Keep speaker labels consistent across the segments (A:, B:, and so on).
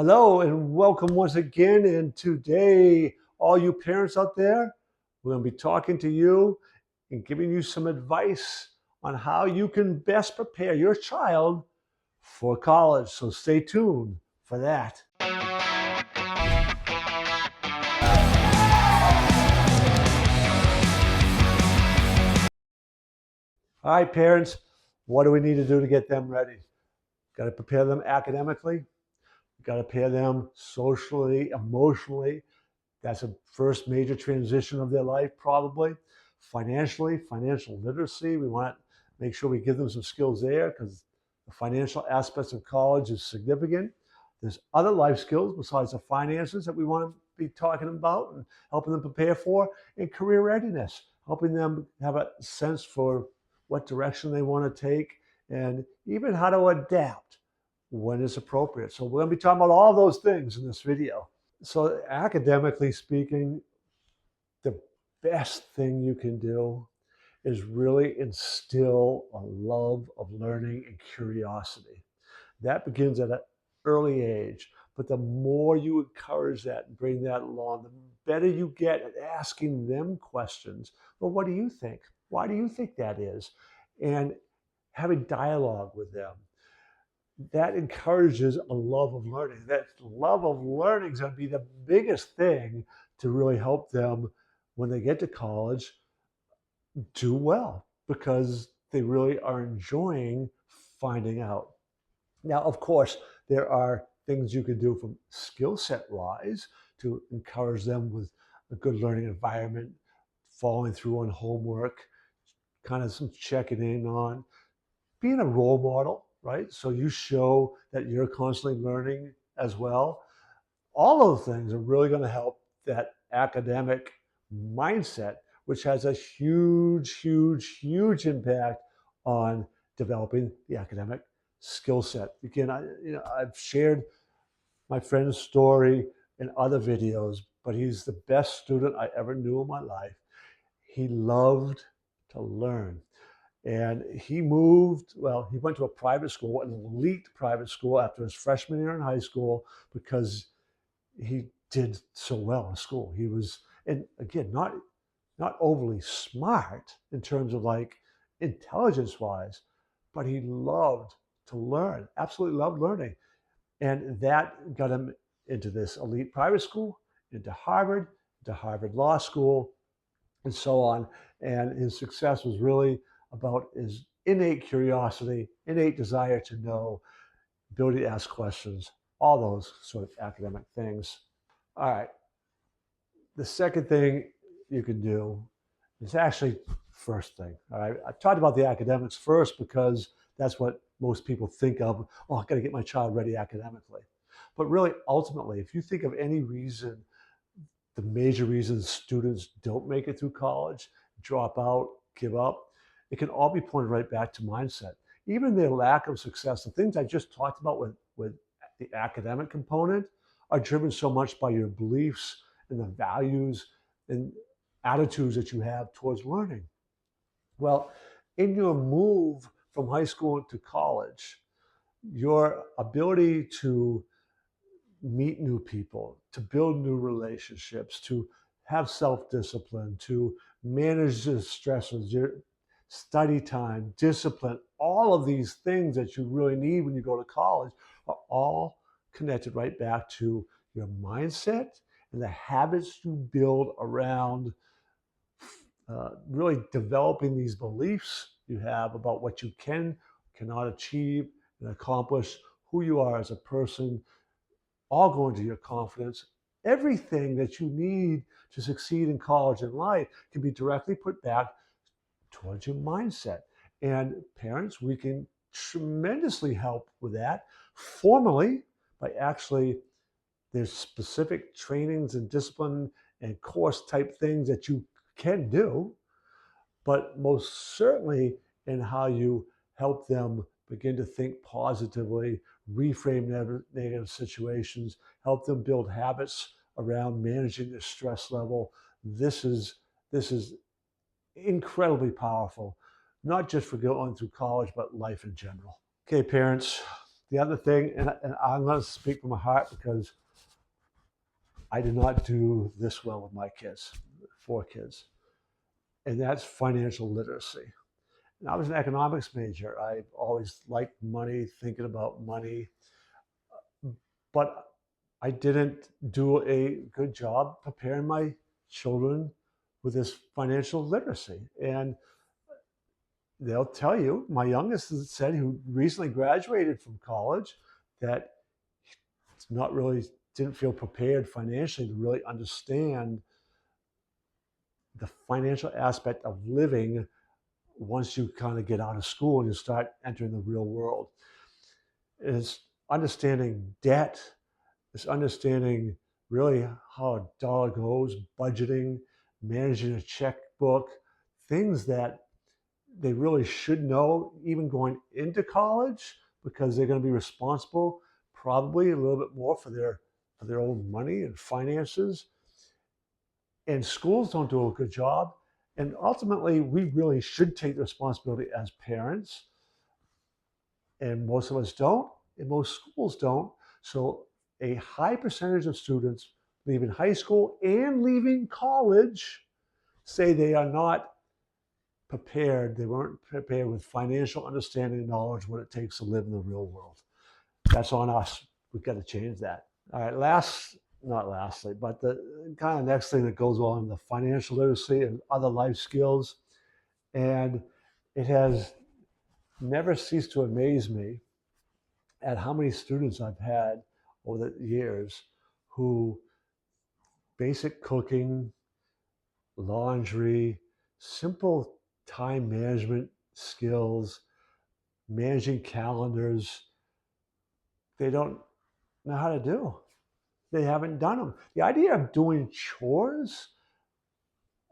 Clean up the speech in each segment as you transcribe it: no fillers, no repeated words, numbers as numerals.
A: Hello and welcome once again. And today, all you parents out there, we're going to be talking to you and giving you some advice on how you can best prepare your child for college. So stay tuned for that. All right, parents, what do we need to do to get them ready? Got to prepare them academically. Got to prepare them socially, emotionally. That's a first major transition of their life, probably. Financially, financial literacy. We want to make sure we give them some skills there because the financial aspects of college is significant. There's other life skills besides the finances that we want to be talking about and helping them prepare for, and career readiness, helping them have a sense for what direction they want to take and even how to adapt when it's appropriate. So we're going to be talking about all those things in this video. So academically speaking, the best thing you can do is really instill a love of learning and curiosity. That begins at an early age. But the more you encourage that and bring that along, the better you get at asking them questions. Well, what do you think? Why do you think that is? And having dialogue with them. That encourages a love of learning. That love of learning is going to be the biggest thing to really help them when they get to college do well because they really are enjoying finding out. Now, of course, there are things you can do from skill set wise to encourage them with a good learning environment, following through on homework, kind of some checking in on being a role model, right? So you show that you're constantly learning as well. All those things are really going to help that academic mindset, which has a huge, huge, huge impact on developing the academic skill set. Again, I've shared my friend's story in other videos, but he's the best student I ever knew in my life. He loved to learn. And he he went to a private school, an elite private school after his freshman year in high school because he did so well in school. He was, and again, not overly smart in terms of like intelligence wise, but he loved to learn, absolutely loved learning. And that got him into this elite private school, into Harvard Law School, and so on. And his success was really about his innate curiosity, innate desire to know, ability to ask questions, all those sort of academic things. All right. The second thing you can do is actually first thing. All right. I talked about the academics first because that's what most people think of. Oh, I got to get my child ready academically. But really, ultimately, if you think of any reason, the major reasons students don't make it through college, drop out, give up, it can all be pointed right back to mindset. Even their lack of success, the things I just talked about with the academic component are driven so much by your beliefs and the values and attitudes that you have towards learning. Well, in your move from high school to college, your ability to meet new people, to build new relationships, to have self-discipline, to manage the stresses, your study time, discipline, all of these things that you really need when you go to college are all connected right back to your mindset and the habits you build around really developing these beliefs you have about what you cannot achieve and accomplish, who you are as a person, all go into your confidence. Everything that you need to succeed in college and life can be directly put back towards your mindset. And parents, we can tremendously help with that formally by actually, there's specific trainings and discipline and course type things that you can do, but most certainly in how you help them begin to think positively, reframe negative situations, help them build habits around managing their stress level. This is incredibly powerful, not just for going through college, but life in general. Okay, parents, The other thing, and I'm going to speak from my heart because I did not do this well with my kids, 4 kids, and that's financial literacy. And I was an economics major. I always liked money, thinking about money, but I didn't do a good job preparing my children with this financial literacy. And they'll tell you, my youngest has said, who recently graduated from college, that it's not really didn't feel prepared financially to really understand the financial aspect of living once you kind of get out of school and you start entering the real world. It's understanding debt, it's understanding really how a dollar goes, budgeting, managing a checkbook, things that they really should know even going into college, because they're going to be responsible probably a little bit more for their own money and finances. And schools don't do a good job. And ultimately, we really should take the responsibility as parents. And most of us don't, and most schools don't. So a high percentage of students leaving high school and leaving college say they are not prepared. They weren't prepared with financial understanding and knowledge what it takes to live in the real world. That's on us. We've got to change that. All right, not lastly, but the kind of next thing that goes on, the financial literacy and other life skills. And it has never ceased to amaze me at how many students I've had over the years who basic cooking, laundry, simple time management skills, managing calendars, they don't know how to do. They haven't done them. The idea of doing chores,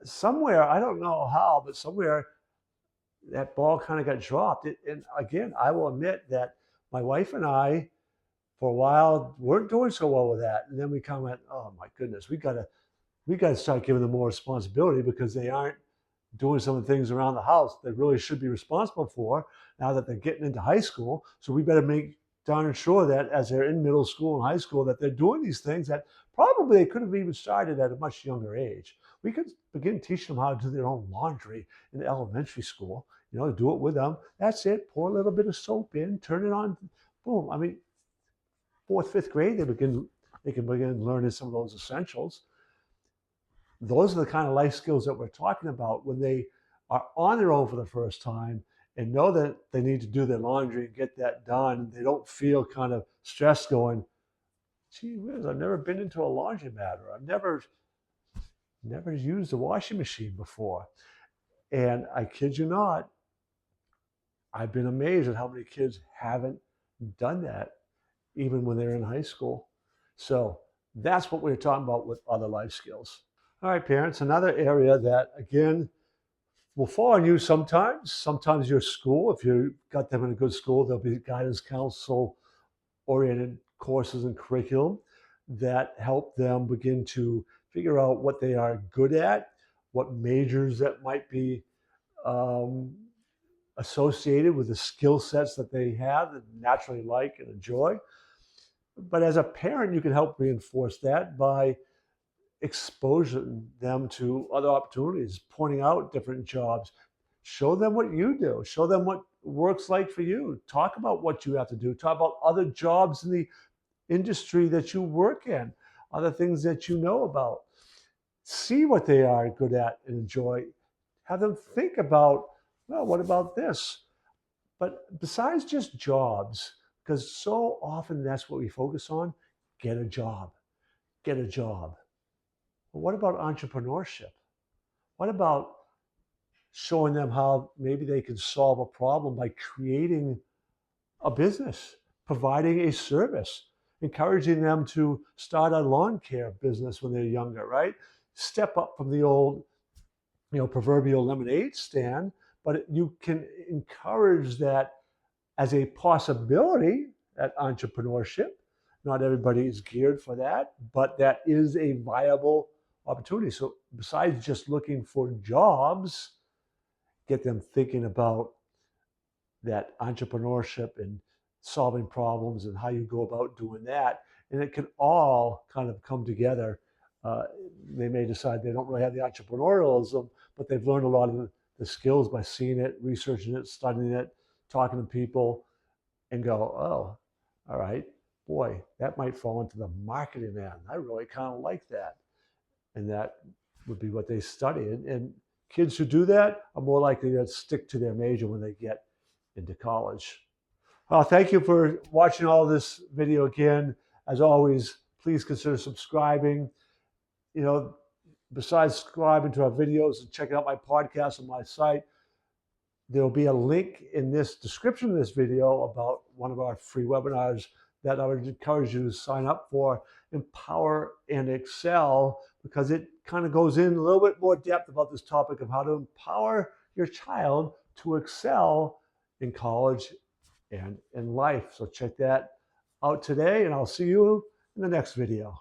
A: somewhere, I don't know how, but somewhere that ball kind of got dropped. And again, I will admit that my wife and I, for a while, weren't doing so well with that. And then we kind of went, oh my goodness, we got to start giving them more responsibility, because they aren't doing some of the things around the house they really should be responsible for now that they're getting into high school. So we better make darn sure that as they're in middle school and high school, that they're doing these things that probably they could have even started at a much younger age. We could begin teaching them how to do their own laundry in elementary school, do it with them. That's it. Pour a little bit of soap in, turn it on, boom. I mean, 4th, 5th grade, they can begin learning some of those essentials. Those are the kind of life skills that we're talking about when they are on their own for the first time and know that they need to do their laundry and get that done. They don't feel kind of stressed going, gee whiz, I've never been into a laundromat, or I've never used a washing machine before. And I kid you not, I've been amazed at how many kids haven't done that even when they're in high school. So that's what we're talking about with other life skills. All right, parents, another area that, again, will fall on you sometimes. Sometimes your school, if you got them in a good school, there'll be guidance counsel-oriented courses and curriculum that help them begin to figure out what they are good at, what majors that might be associated with the skill sets that they have and naturally like and enjoy. But as a parent, you can help reinforce that by exposing them to other opportunities, pointing out different jobs. Show them what you do. Show them what work's like for you. Talk about what you have to do. Talk about other jobs in the industry that you work in, other things that you know about. See what they are good at and enjoy. Have them think about, well, what about this? But besides just jobs, because so often that's what we focus on, get a job. Get a job. But what about entrepreneurship? What about showing them how maybe they can solve a problem by creating a business, providing a service, encouraging them to start a lawn care business when they're younger, right? Step up from the old, proverbial lemonade stand, but you can encourage that as a possibility at entrepreneurship. Not everybody is geared for that, but that is a viable opportunity. So besides just looking for jobs, get them thinking about that entrepreneurship and solving problems and how you go about doing that. And it can all kind of come together. They may decide they don't really have the entrepreneurialism, but they've learned a lot of the skills by seeing it, researching it, studying it, talking to people, and go, oh, all right, boy, that might fall into the marketing end. I really kind of like that. And that would be what they study. And kids who do that are more likely to stick to their major when they get into college. Thank you for watching all this video again. As always, please consider subscribing. You know, besides subscribing to our videos and checking out my podcast on my site, there will be a link in this description of this video about one of our free webinars that I would encourage you to sign up for, Empower and Excel, because it kind of goes in a little bit more depth about this topic of how to empower your child to excel in college and in life. So check that out today, and I'll see you in the next video.